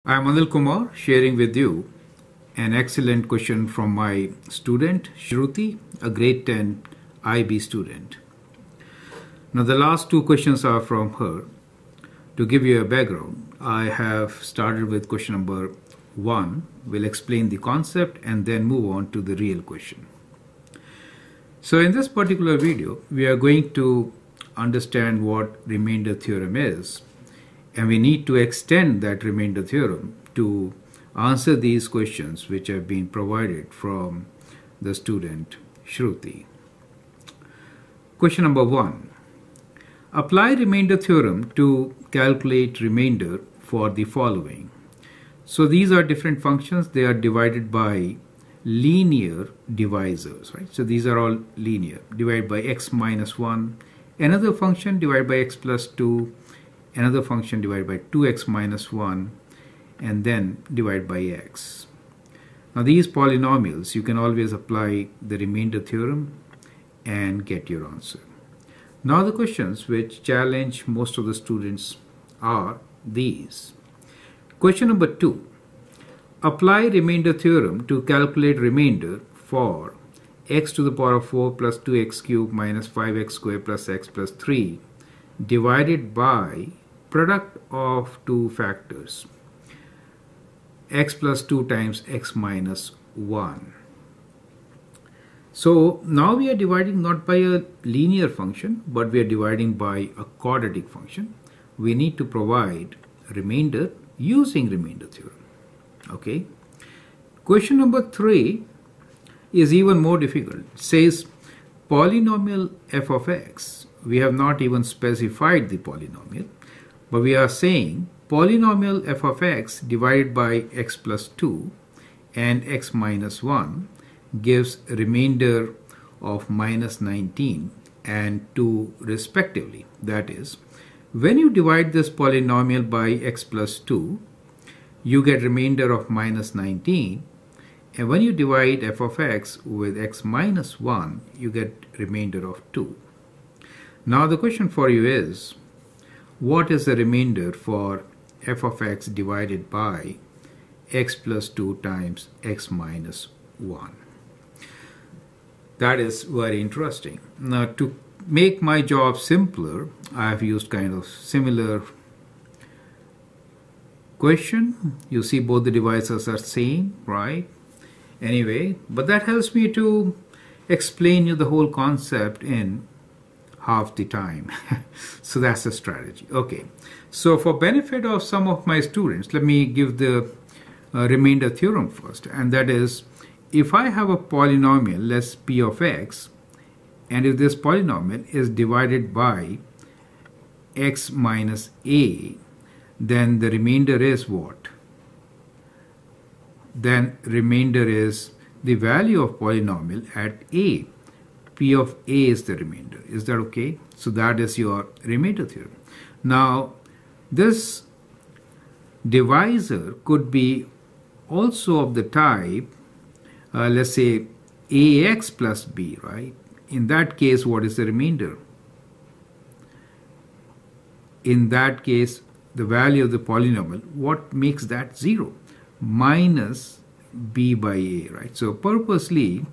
I am Anil Kumar sharing with you an excellent question from my student Shruti, a grade 10 IB student. Now the last two questions are from her. To give you a background, I have started with question number 1. We'll explain the concept and then move on to the real question. So in this particular video, we are going to understand what remainder theorem is, and we need to extend that remainder theorem to answer these questions which have been provided from the student Shruti. Question number 1. Apply remainder theorem to calculate remainder for the following. So these are different functions. They are divided by linear divisors, right? So these are all linear. Divide by x minus 1. Another function divided by x plus 2. Another function divided by 2x minus 1, and then divide by x. Now these polynomials, you can always apply the remainder theorem and get your answer. Now the questions which challenge most of the students are these. Question number 2. Apply remainder theorem to calculate remainder for x to the power of 4 plus 2x cubed minus 5x squared plus x plus 3 divided by product of two factors, x plus 2 times x minus 1. So now we are dividing not by a linear function, but we are dividing by a quadratic function. We need to provide remainder using remainder theorem. Okay. Question number 3 is even more difficult. It says polynomial f of x. We have not even specified the polynomial, but we are saying polynomial f of x divided by x plus 2 and x minus 1 gives a remainder of minus 19 and 2 respectively. That is, when you divide this polynomial by x plus 2, you get remainder of minus 19, and when you divide f of x with x minus 1, you get remainder of 2. Now the question for you is, what is the remainder for f of x divided by x plus 2 times x minus 1? That is very interesting. Now to make my job simpler, I have used kind of similar question. You see both the divisors are same, right? Anyway, but that helps me to explain you the whole concept in half the time. So that's the strategy. Okay, so for benefit of some of my students, let me give the remainder theorem first, and that is, if I have a polynomial, let's p of x, and if this polynomial is divided by x minus a, then the remainder is what? Then remainder is the value of polynomial at a. P of a is the remainder. Is that okay? So that is your remainder theorem. Now this divisor could be also of the type, let's say ax plus b, right? In that case, what is the remainder? In that case, the value of the polynomial, what makes that 0? Minus b by a, right? So purposely,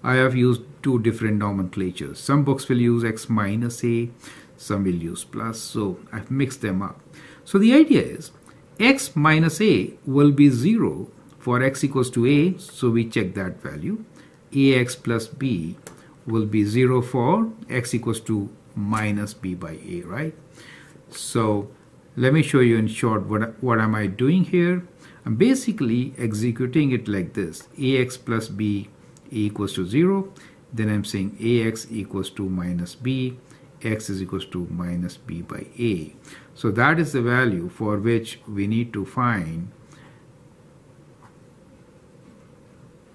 I have used two different nomenclatures. Some books will use x minus a, some will use plus, so I've mixed them up. So the idea is x minus a will be 0 for x equals to a, so we check that value. Ax plus b will be 0 for x equals to minus b by a, right? So let me show you in short what am I doing here. I'm basically executing it like this: ax plus b equals to 0, then I'm saying ax equals to minus b, x is equals to minus b by a. So that is the value for which we need to find,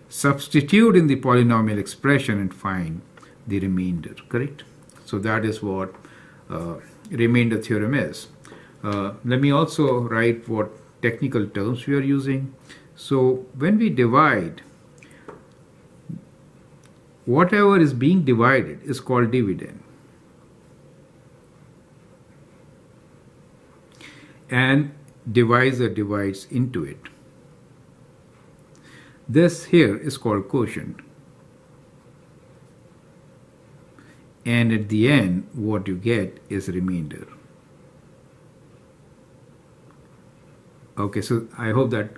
substitute in the polynomial expression and find the remainder, correct? So that is what remainder theorem is. Let me also write what technical terms we are using. So when we divide, whatever is being divided is called dividend. And divisor divides into it. This here is called quotient. And at the end, what you get is remainder. Okay, so I hope that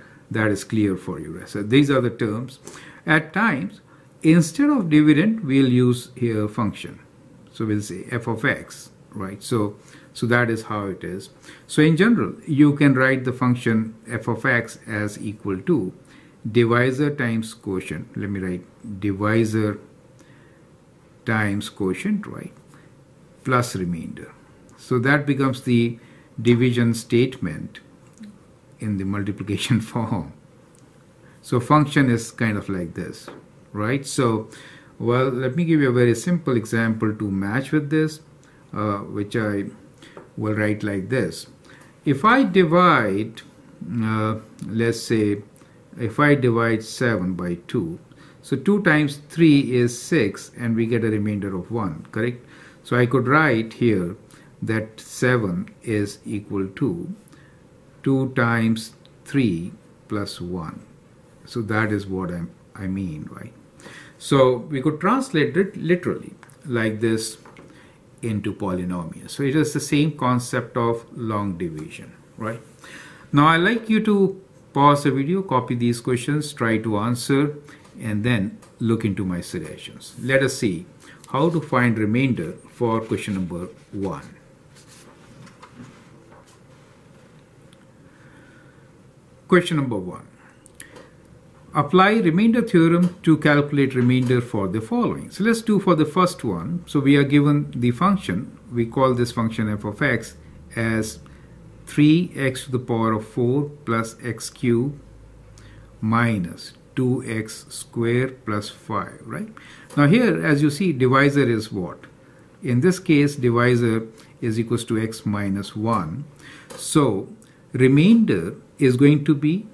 is clear for you. So these are the terms. At times, instead of dividend, we'll use here function. So we'll say f of x, right? So that is how it is. So in general, you can write the function f of x as equal to divisor times quotient. Let me write divisor times quotient, right, plus remainder. So that becomes the division statement in the multiplication form. So function is kind of like this, right? So, well, let me give you a very simple example to match with this, which I will write like this. If I divide, let's say, if I divide 7 by 2, so 2 times 3 is 6, and we get a remainder of 1, correct? So I could write here that 7 is equal to 2 times 3 plus 1. So that is what I mean, right? So we could translate it literally like this into polynomials. So it is the same concept of long division, right? Now I'd like you to pause the video, copy these questions, try to answer, and then look into my suggestions. Let us see how to find remainder for question number 1. Question number 1. Apply remainder theorem to calculate remainder for the following. So let's do for the first one. So we are given the function. We call this function f of x as 3x to the power of 4 plus x cubed minus 2x squared plus 5, right? Now here, as you see, divisor is what? In this case, divisor is equals to x minus 1. So remainder is going to be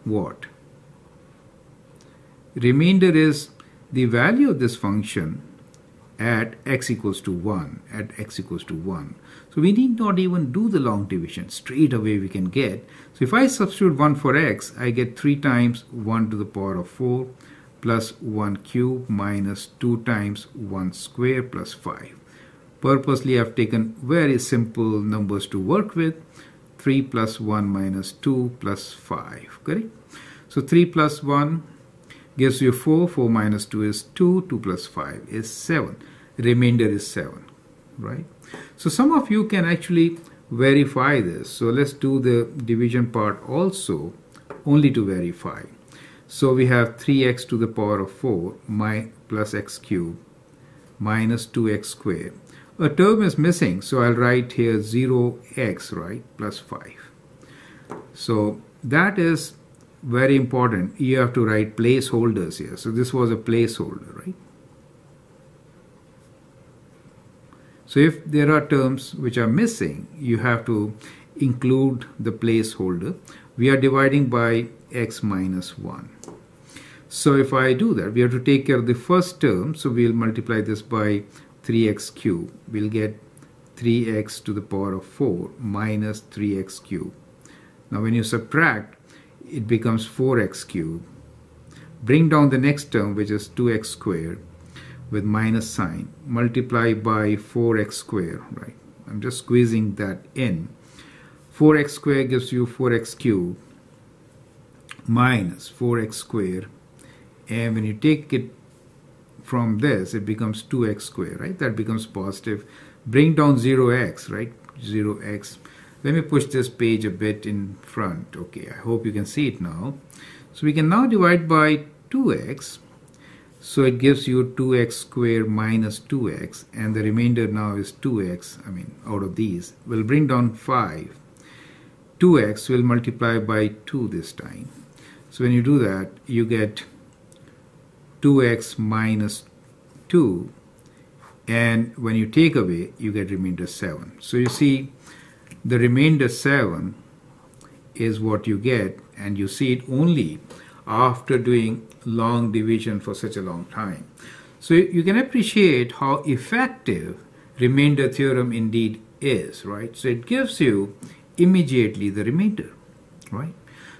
what? Remainder is the value of this function at x equals to 1, at x equals to 1. So we need not even do the long division. Straight away we can get. So if I substitute 1 for x, I get 3 times 1 to the power of 4 plus 1 cube minus 2 times 1 square plus 5. Purposely I've taken very simple numbers to work with. 3 plus 1 minus 2 plus 5, correct? So 3 plus 1 gives you 4, 4 minus 2 is 2, 2 plus 5 is 7. Remainder is 7, right? So some of you can actually verify this. So let's do the division part also, only to verify. So we have 3x to the power of 4 plus x cubed minus 2x squared. A term is missing, so I'll write here 0x, right, plus 5. So that is very important. You have to write placeholders here. So this was a placeholder, right? So if there are terms which are missing, you have to include the placeholder. We are dividing by x minus 1. So if I do that, we have to take care of the first term. So we'll multiply this by 3x cubed. We'll get 3x to the power of 4 minus 3x cubed. Now when you subtract, it becomes 4x cubed. Bring down the next term, which is 2x squared, with minus sign. Multiply by 4x squared, right? I'm just squeezing that in. 4x squared gives you 4x cubed minus 4x squared. And when you take it from this, it becomes 2x squared, right? That becomes positive. Bring down 0x, right? 0x. Let me push this page a bit in front. Okay, I hope you can see it now. So we can now divide by 2x. So it gives you 2x squared minus 2x. And the remainder now is 2x. Out of these. We'll bring down 5. 2x will multiply by 2 this time. So when you do that, you get 2x minus 2. And when you take away, you get remainder 7. So you see, the remainder 7 is what you get, and you see it only after doing long division for such a long time. So you can appreciate how effective remainder theorem indeed is, right? So it gives you immediately the remainder, right?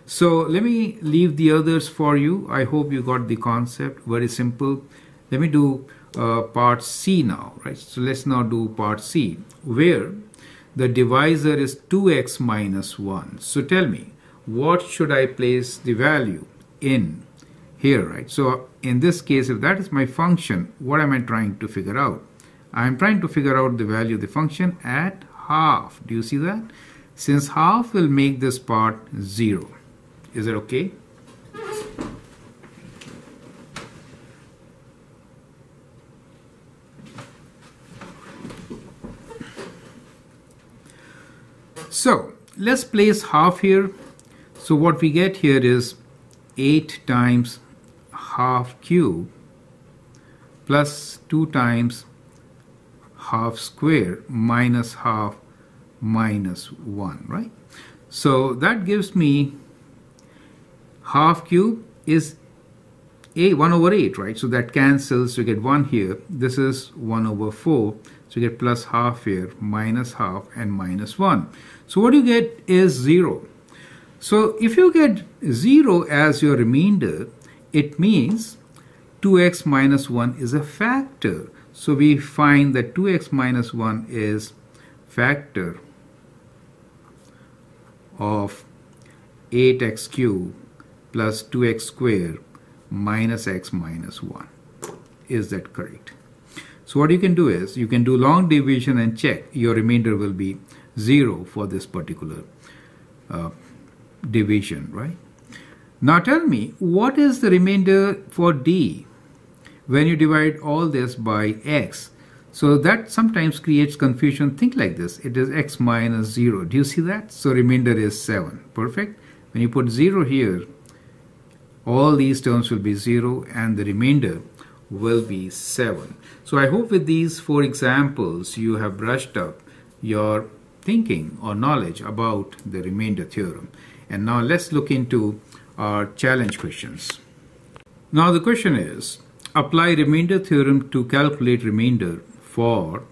So let me leave the others for you. I hope you got the concept. Very simple. Let me do part C now, right? So let's now do part C, where the divisor is 2x minus 1. So tell me, what should I place the value in here, right? So in this case, if that is my function, what am I trying to figure out? I'm trying to figure out the value of the function at half. Do you see that? Since half will make this part 0. Is it okay? So let's place half here. So what we get here is 8 times half cube plus 2 times half square minus half minus 1, right? So that gives me half cube is 1 over 8, right? So that cancels, so you get 1 here. This is 1 over 4. So you get plus half here, minus half, and minus 1. So what you get is 0. So if you get 0 as your remainder, it means 2x minus 1 is a factor. So we find that 2x minus 1 is factor of 8x cubed plus 2x squared minus x minus 1. Is that correct? So what you can do is, you can do long division and check. Your remainder will be 0 for this particular division, right? Now tell me, what is the remainder for D when you divide all this by x? So that sometimes creates confusion. Think like this. It is x minus 0. Do you see that? So remainder is 7. Perfect. When you put 0 here, all these terms will be 0 and the remainder will be 7. So I hope with these 4 examples you have brushed up your thinking or knowledge about the remainder theorem. And now let's look into our challenge questions. Now the question is, apply remainder theorem to calculate remainder for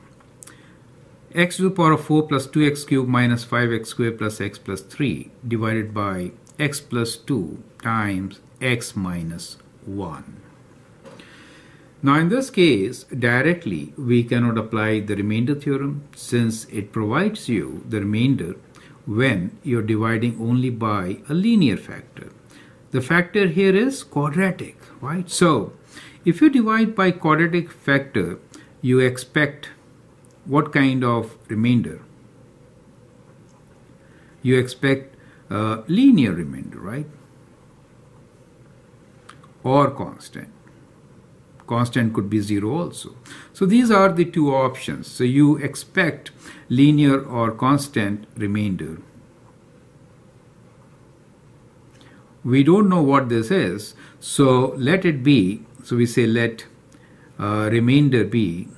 x to the power of 4 plus 2x cubed minus 5x squared plus x plus 3 divided by x plus 2 times x minus 1. Now in this case, directly we cannot apply the remainder theorem since it provides you the remainder when you're dividing only by a linear factor. The factor here is quadratic, right? So if you divide by quadratic factor, you expect what kind of remainder? You expect a linear remainder, right? Or constant. Constant could be 0 also. So these are the 2 options. So you expect linear or constant remainder. We don't know what this is, so let it be. So we say let remainder be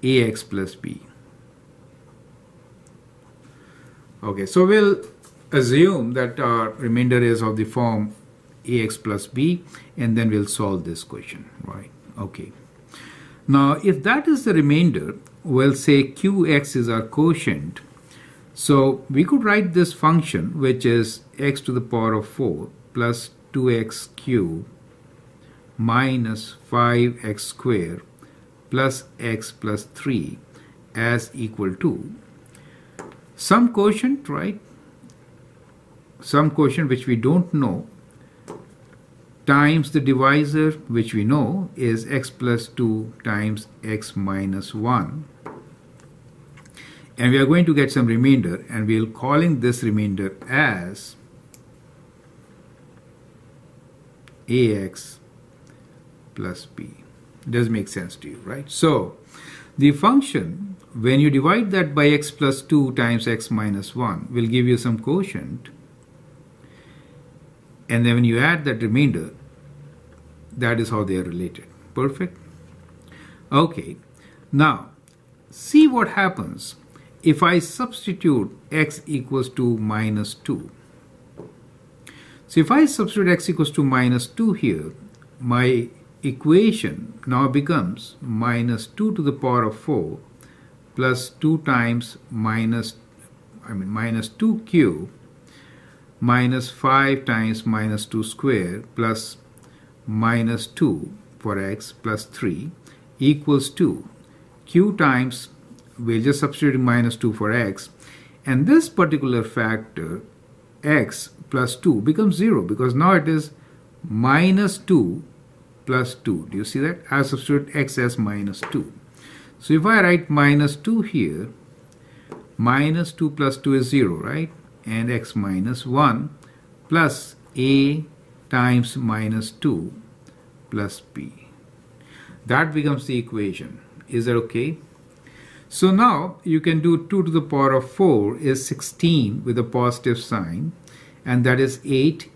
ax plus b. Okay, so we'll assume that our remainder is of the form ax plus b, and then we'll solve this question, right? Okay. Now, if that is the remainder, we'll say qx is our quotient. So we could write this function, which is x to the power of 4 plus 2x cubed minus 5x squared plus x plus 3 as equal to some quotient, right? Some quotient which we don't know times the divisor, which we know is x plus 2 times x minus 1. And we are going to get some remainder, and we'll calling this remainder as ax plus b. Does make sense to you, right? So the function, when you divide that by x plus 2 times x minus 1, will give you some quotient. And then when you add that remainder, that is how they are related. Perfect? Okay. Now, see what happens if I substitute x equals to minus 2. So if I substitute x equals to minus 2 here, my equation now becomes minus 2 to the power of 4 plus 2 times minus 2q minus 5 times minus 2 square plus minus 2 for x plus 3 equals to q times, we'll just substitute minus 2 for x, and this particular factor x plus 2 becomes 0 because now it is minus 2 plus 2. Do you see that? I substitute x as minus 2. So if I write minus 2 here, minus 2 plus 2 is 0, right? And x minus 1 plus a times minus 2 plus b. That becomes the equation. Is that okay? So now you can do 2 to the power of 4 is 16 with a positive sign, and that is 8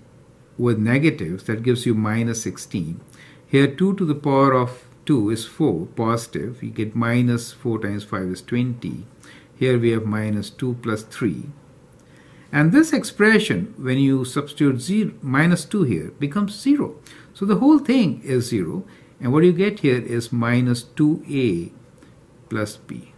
with negatives. That gives you minus 16. Here 2 to the power of 2 is 4, positive. You get minus 4 times 5 is 20. Here we have minus 2 plus 3. And this expression, when you substitute minus 2 here, becomes 0. So the whole thing is 0. And what you get here is minus 2a plus b.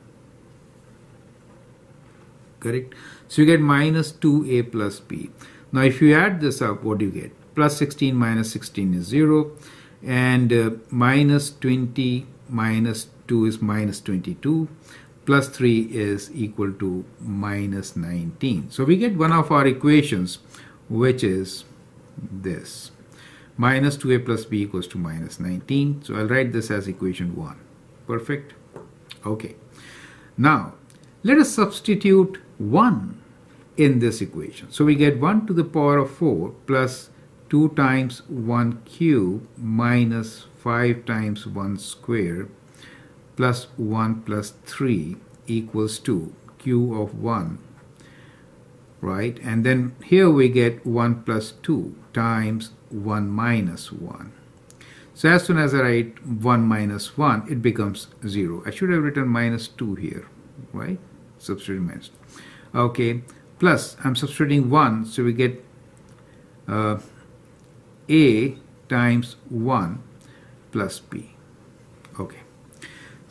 Correct? So you get minus 2a plus b. Now if you add this up, what do you get? Plus 16 minus 16 is 0. And minus 20 minus 2 is minus 22. Plus 3 is equal to minus 19. So we get one of our equations, which is this. Minus 2a plus b equals to minus 19. So I'll write this as equation 1. Perfect? Okay. Now, let us substitute 1 in this equation. So we get 1 to the power of 4 plus 2 times 1 cube minus 5 times 1 square plus 1 plus 3 equals to q of 1, right? And then here we get 1 plus 2 times 1 minus 1. So as soon as I write 1 minus 1, it becomes 0. I should have written minus 2 here, right? Substituting minus 2. Okay, plus I'm substituting 1, so we get a times 1 plus b. Okay.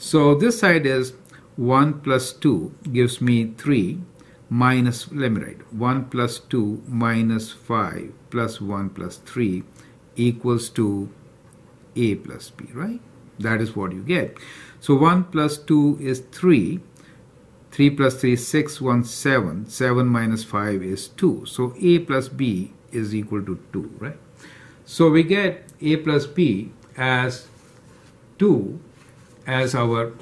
So this side is 1 plus 2 gives me 3 minus, let me write 1 plus 2 minus 5 plus 1 plus 3 equals to a plus b, right? That is what you get. So 1 plus 2 is 3. 3 plus 3 is 6, 1, 7. 7 minus 5 is 2. So a plus b is equal to 2, right? So we get a plus b as 2 as our,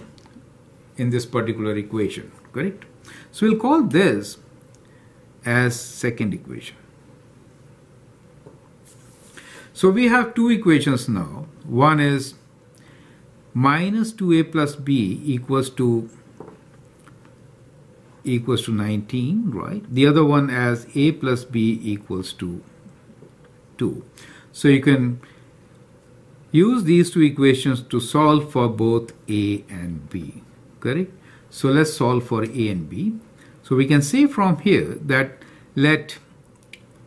in this particular equation, correct? So we'll call this as second equation. So we have two equations now. One is minus 2a plus b equals to 19, right? The other one as a plus b equals to 2. So you can use these two equations to solve for both a and b, correct? So let's solve for a and b. So we can say from here that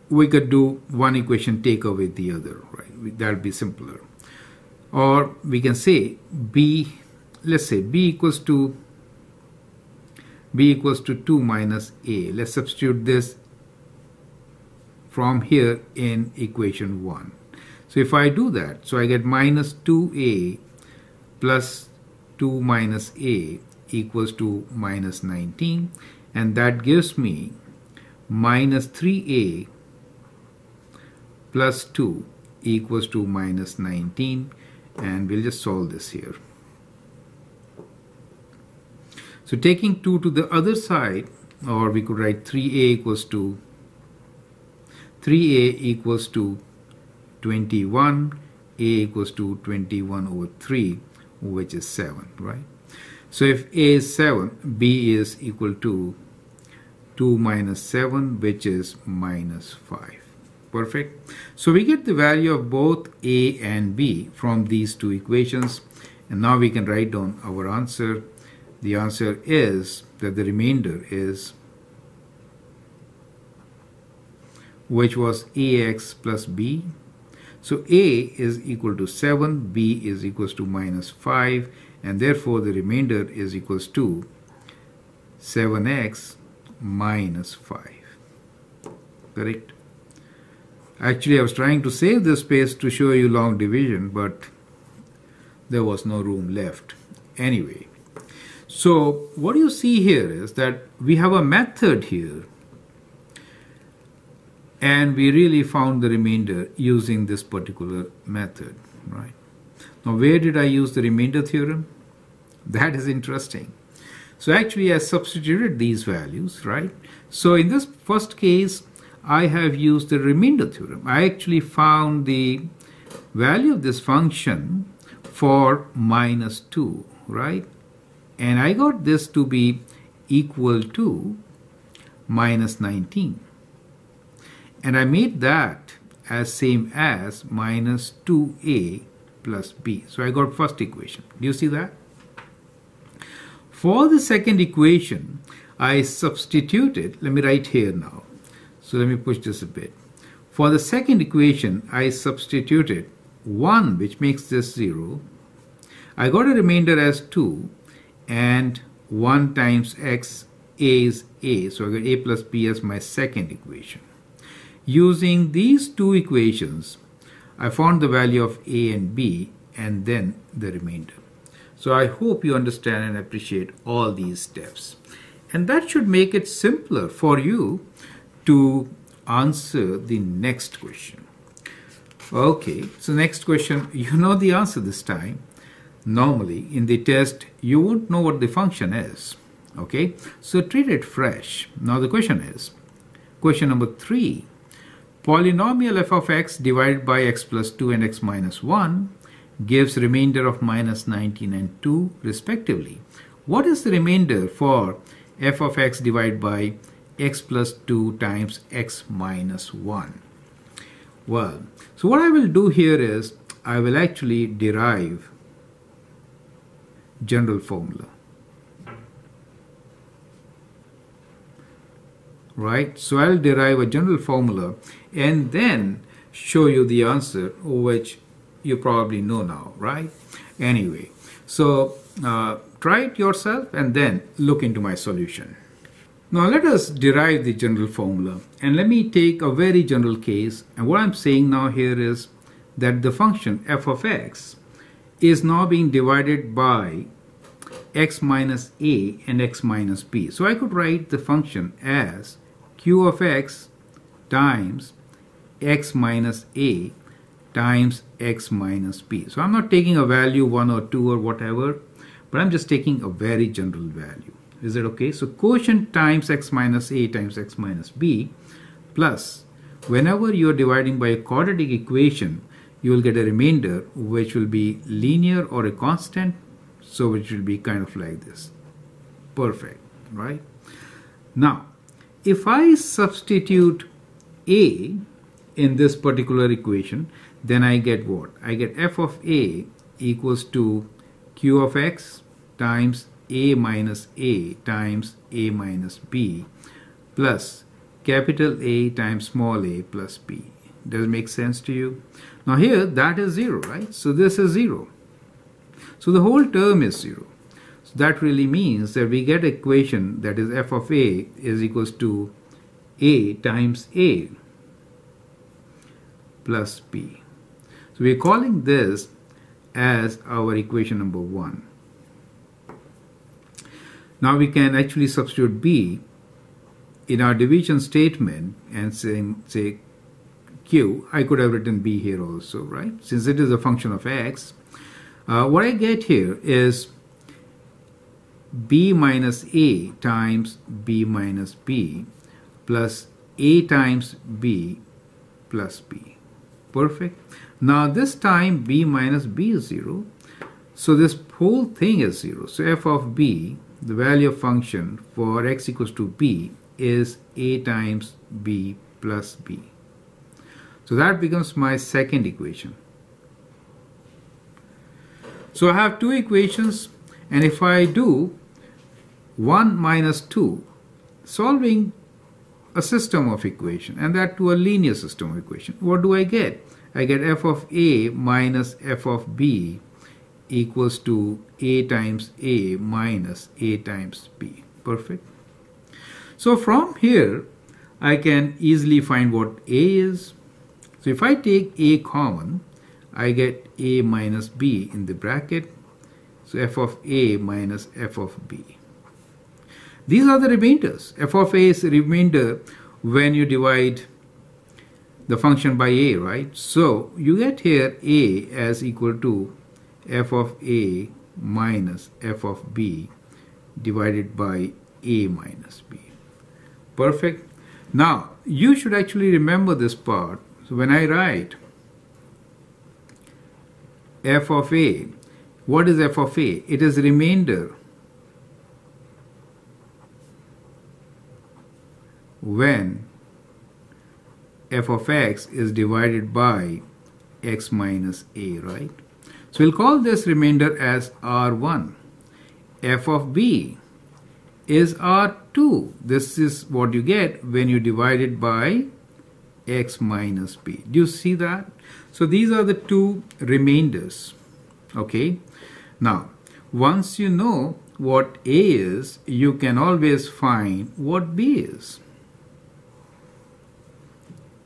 we could do one equation take away the other, right? That would be simpler. Or we can say b, let's say b equals to 2 minus a. Let's substitute this from here in equation 1. So if I do that, so I get minus 2a plus 2 minus a equals to minus 19, and that gives me minus 3a plus 2 equals to minus 19, and we'll just solve this here. So taking 2 to the other side, or we could write 3a equals to 21, a equals to 21 over 3, which is 7, right? So if a is 7, b is equal to 2 minus 7, which is minus 5. Perfect. So we get the value of both a and b from these two equations, and now we can write down our answer. The answer is that the remainder is, which was ax plus b. So a is equal to 7, b is equals to minus 5, and therefore the remainder is equals to 7x minus 5. Correct? Actually, I was trying to save this space to show you long division, but there was no room left. Anyway, so what you see here is that we have a method here, and we really found the remainder using this particular method, right? Now, where did I use the remainder theorem? That is interesting. So actually, I substituted these values, right? So in this first case, I have used the remainder theorem. I actually found the value of this function for minus 2, right? And I got this to be equal to minus 19. And I made that as same as minus 2a plus b. So I got first equation. Do you see that? For the second equation, I substituted, let me write here now. So let me push this a bit. For the second equation, I substituted 1, which makes this 0. I got a remainder as 2, and 1 times x, a is a. So I got a plus b as my second equation. Using these two equations, I found the value of a and b, and then the remainder. So I hope you understand and appreciate all these steps. And that should make it simpler for you to answer the next question. Okay, so next question, you know the answer this time. Normally in the test, you won't know what the function is. Okay, so treat it fresh. Now the question is, question number 3, polynomial f of x divided by x plus 2 and x minus 1 gives remainder of minus 19 and 2 respectively. What is the remainder for f of x divided by x plus 2 times x minus 1? Well, so what I will do here is I will actually derive general formula. Right? So I'll derive a general formula and then show you the answer, which you probably know now, right? Anyway, so try it yourself and then look into my solution. Now let us derive the general formula, and let me take a very general case. And what I'm saying now here is that the function f of x is now being divided by x minus a and x minus b. So I could write the function as q of x times x minus a times x minus b. So I'm not taking a value 1 or 2 or whatever, but I'm just taking a very general value. Is it okay? So quotient times x minus a times x minus b, plus whenever you are dividing by a quadratic equation, you will get a remainder which will be linear or a constant, so which will be kind of like this. Perfect, right? Now, if I substitute a in this particular equation, then I get what? I get f of a equals to q of x times a minus a times a minus b plus capital A times small a plus b. Does it make sense to you? Now here that is 0, right? So this is 0. So the whole term is 0. So that really means that we get an equation that is f of a is equals to a times a plus b. So we are calling this as our equation number 1. Now we can actually substitute b in our division statement and say q. I could have written b here also, right? Since it is a function of x, what I get here is b minus a times b minus b plus a times b plus b. Perfect. Now this time b minus b is 0. So this whole thing is 0. So f of b, the value of function for x equals to b, is a times b plus b. So that becomes my second equation. So I have two equations, and if I do 1 minus 2, solving a system of equation, and that to a linear system of equation, what do I get? I get f of a minus f of b equals to a times a minus a times b. Perfect. So from here, I can easily find what A is. So if I take A common, I get A minus B in the bracket. So f of A minus f of B. These are the remainders. F of A is a remainder when you divide the function by A, right? So you get here A as equal to f of A minus f of B divided by A minus B. Perfect. Now, you should actually remember this part. So when I write f of A, what is f of A? It is remainder when f of x is divided by x minus A, right? So we'll call this remainder as R1. F of B is R2. This is what you get when you divide it by x minus B. Do you see that? So these are the two remainders. Okay. Now, once you know what A is, you can always find what B is.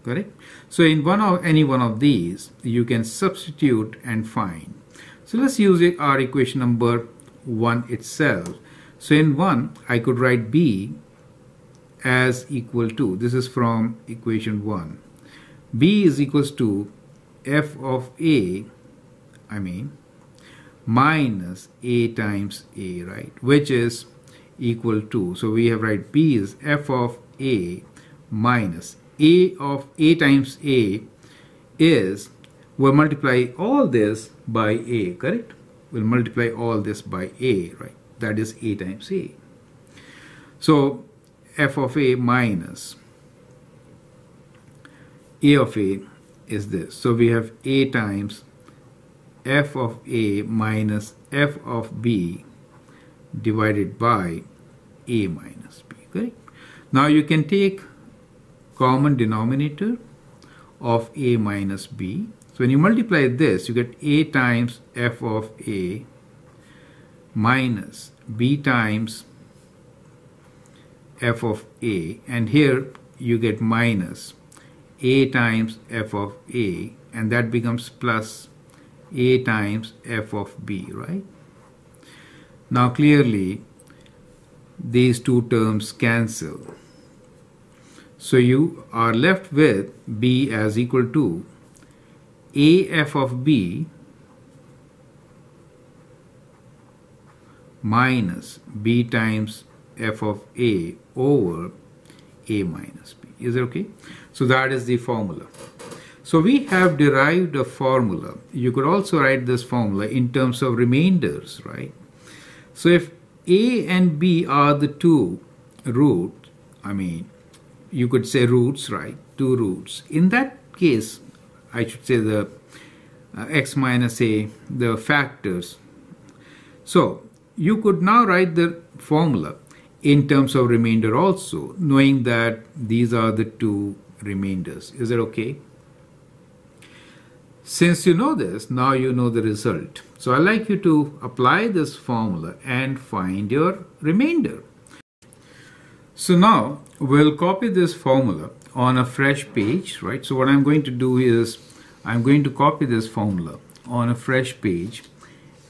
Correct? So in any one of these, you can substitute and find. So let's use our equation number 1 itself. So in 1, I could write B as equal to, this is from equation 1. B is equals to f of A, minus A times A, right? Which is equal to, so we have write B is f of A minus A of A times A is, we'll multiply all this by A, correct? We'll multiply all this by A, right? That is A times A. So f of A minus A of A is this. So we have A times f of A minus f of B divided by A minus B, correct? Now you can take common denominator of A minus B. So when you multiply this, you get A times f of A minus B times f of A, and here you get minus A times f of A, and that becomes plus A times f of B, right? Now clearly these two terms cancel. So you are left with B as equal to A f of B minus B times f of A over A minus B. Is it okay? So that is the formula. So we have derived a formula. You could also write this formula in terms of remainders, right? So if A and B are the two roots, you could say roots, right? Two roots. In that case, I should say the x minus A, the factors. So you could now write the formula in terms of remainder also, knowing that these are the two remainders. Is it okay? Since you know this, now you know the result. So I'd like you to apply this formula and find your remainder. So now we'll copy this formula on a fresh page, right? So what I'm going to do is I'm going to copy this formula on a fresh page,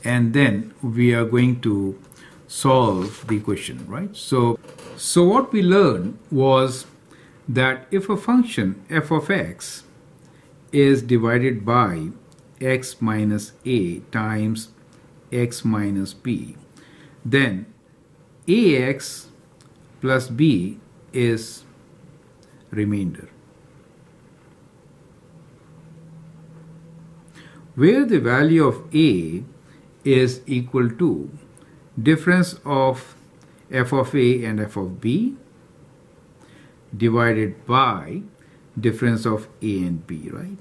and then we are going to solve the equation, right? So what we learned was that if a function f of x is divided by x minus A times x minus B, then ax plus B is remainder, where the value of A is equal to difference of f of A and f of B divided by difference of A and B, right?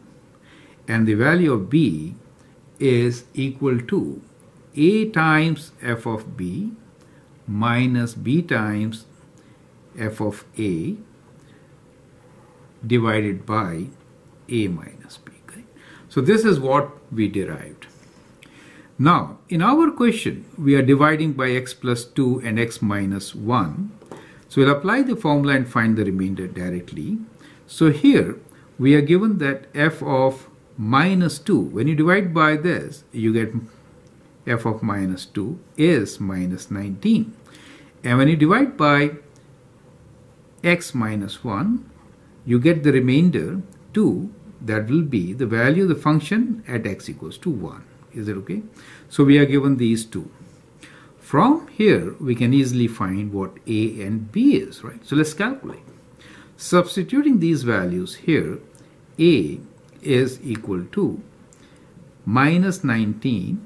And the value of B is equal to A times f of B minus B times f of A divided by A minus B. Okay? So this is what we derived. Now, in our question, we are dividing by x plus 2 and x minus 1. So we'll apply the formula and find the remainder directly. So here we are given that f of minus 2. When you divide by this, you get f of minus 2 is minus 19. And when you divide by x minus 1, you get the remainder 2. That will be the value of the function at x equals to 1. Is it okay? So we are given these two. From here, we can easily find what a and b is, right? So let's calculate. Substituting these values here, a is equal to minus 19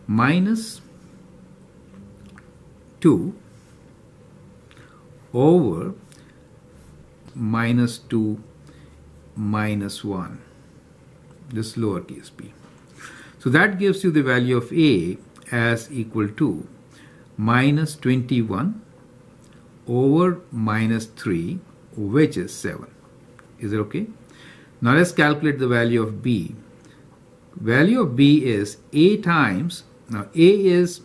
minus 2 over minus 2 minus 1, this lowercase b. So that gives you the value of a as equal to minus 21 over minus 3, which is 7. Is it okay? Now let's calculate the value of b. Value of b is a times, now a is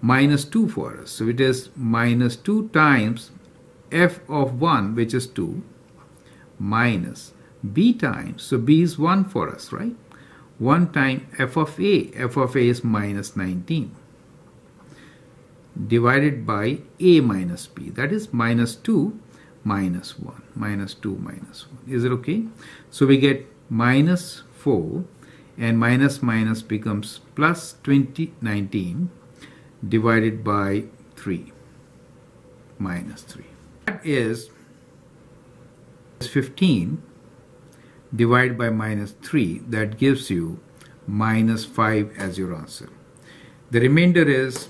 minus 2 for us. So it is minus 2 times f of 1, which is 2, minus b times, so b is 1 for us, right? 1 times f of a is minus 19, divided by a minus b, that is minus 2 minus 1, minus 2 minus 1. Is it okay? So we get minus 4, and minus minus becomes plus 19 divided by 3, minus 3. That is 15 divided by minus 3, that gives you minus 5 as your answer. The remainder is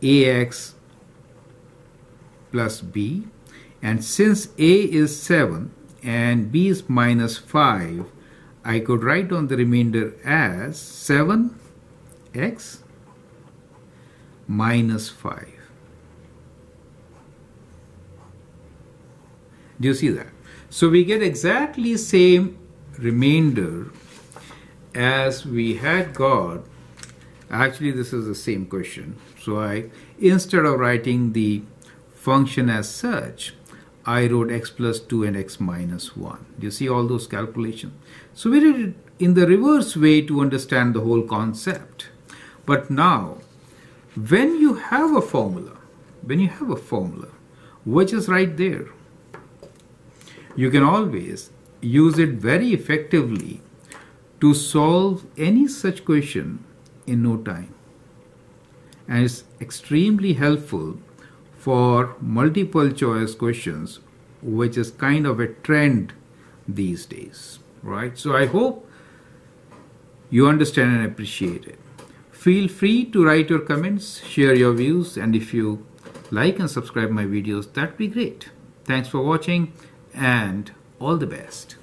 ax plus b, and since a is 7 and b is minus 5, I could write on the remainder as 7x minus 5. Do you see that? So we get exactly same remainder as we had got. Actually, this is the same question. So instead of writing the function as such, I wrote x plus 2 and x minus 1. Do you see all those calculations? So we did it in the reverse way to understand the whole concept. But now, when you have a formula, which is right there, you can always use it very effectively to solve any such question in no time. And it's extremely helpful for multiple choice questions, which is kind of a trend these days, right? So I hope you understand and appreciate it. Feel free to write your comments, share your views, and if you like and subscribe my videos, that'd be great. Thanks for watching and all the best.